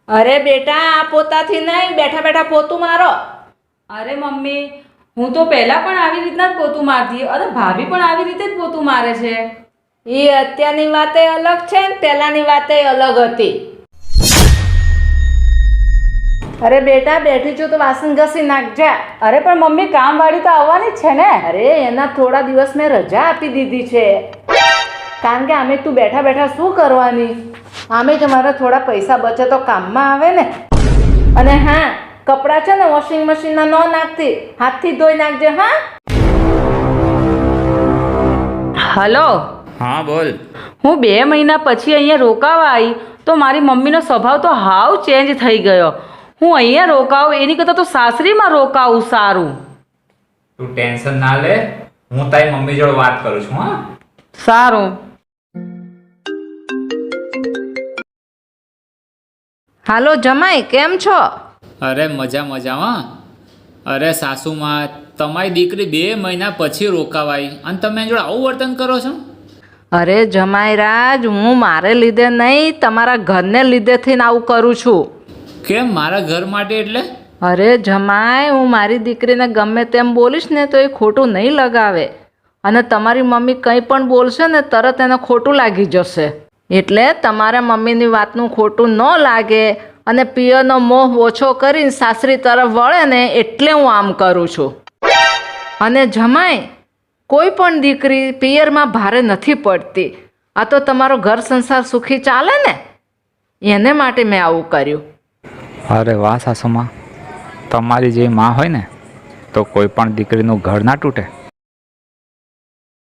અરે બેટા, આ પોતાથી નહીં, બેઠા બેઠા પોતું મારો. અરે મમ્મી, હું તો પહેલા પણ આવી રીતના જ પોતું મારતી અને ભાભી પણ આવી રીતે જ પોતું મારે છે. એ અત્યારની વાતે અલગ છે ને પહેલાની વાતે અલગ હતી. અરે બેટા, બેઠી છું તો વાસણ ઘસી નાખજા. અરે પણ મમ્મી, કામવાળી તો આવવાની જ છે ને. અરે એના થોડા દિવસ મેં રજા આપી દીધી છે, કારણ કે અમે તું બેઠા બેઠા શું કરવાની. આમે જ અમારા થોડા પૈસા બચે તો કામમાં આવે ને. અને હા, કપડાં છે ને વોશિંગ મશીનમાં ન નાખતી, હાથથી ધોઈ નાખજે. હા. હલો. હા બોલ. હું 2 મહિના પછી અહીંયા રોકાવા આવી તો મારી મમ્મીનો સ્વભાવ તો હાવ ચેન્જ થઈ ગયો. હું અહીંયા રોકાવું એની કરતાં તો સાસરીમાં રોકાવું સારું. તું ટેન્શન ના લે, હું તારી મમ્મી જોડે વાત કરું છું. હા સારું. હાલો જમાઈ, કેમ છો? અરે મજામાં. અરે સાસુમાં, તમારી દીકરી 2 મહિના પછી રોકાવાઈ અને તમે એની જોડે આવું વર્તન કરો છો? અરે જમાઈ રાજ, હું મારે લીધે નહીં, તમારા ઘરને લીધે થઈને આવું કરું છું. કેમ, મારા ઘર માટે એટલે? અરે જમાઈ, હું મારી દીકરીને ગમે તેમ બોલીશ ને તો એ ખોટું નહીં લગાવે, અને તમારી મમ્મી કંઈ પણ બોલશે ને તરત એને ખોટું લાગી જશે. એટલે તમારા મમ્મીની વાતનું ખોટું ન લાગે અને પિયરનો મોહ ઓછો કરીને સાસરી તરફ વળે ને એટલે હું આમ કરું છું. અને જમાઈ, કોઈ પણ દીકરી પિયરમાં ભારે નથી પડતી. આ તો તમારો ઘર સંસાર સુખી ચાલે ને, એને માટે મેં આવું કર્યું. અરે વાહ સાસુમાં, તમારી જે માં હોય ને તો કોઈ પણ દીકરીનું ઘર ના તૂટે.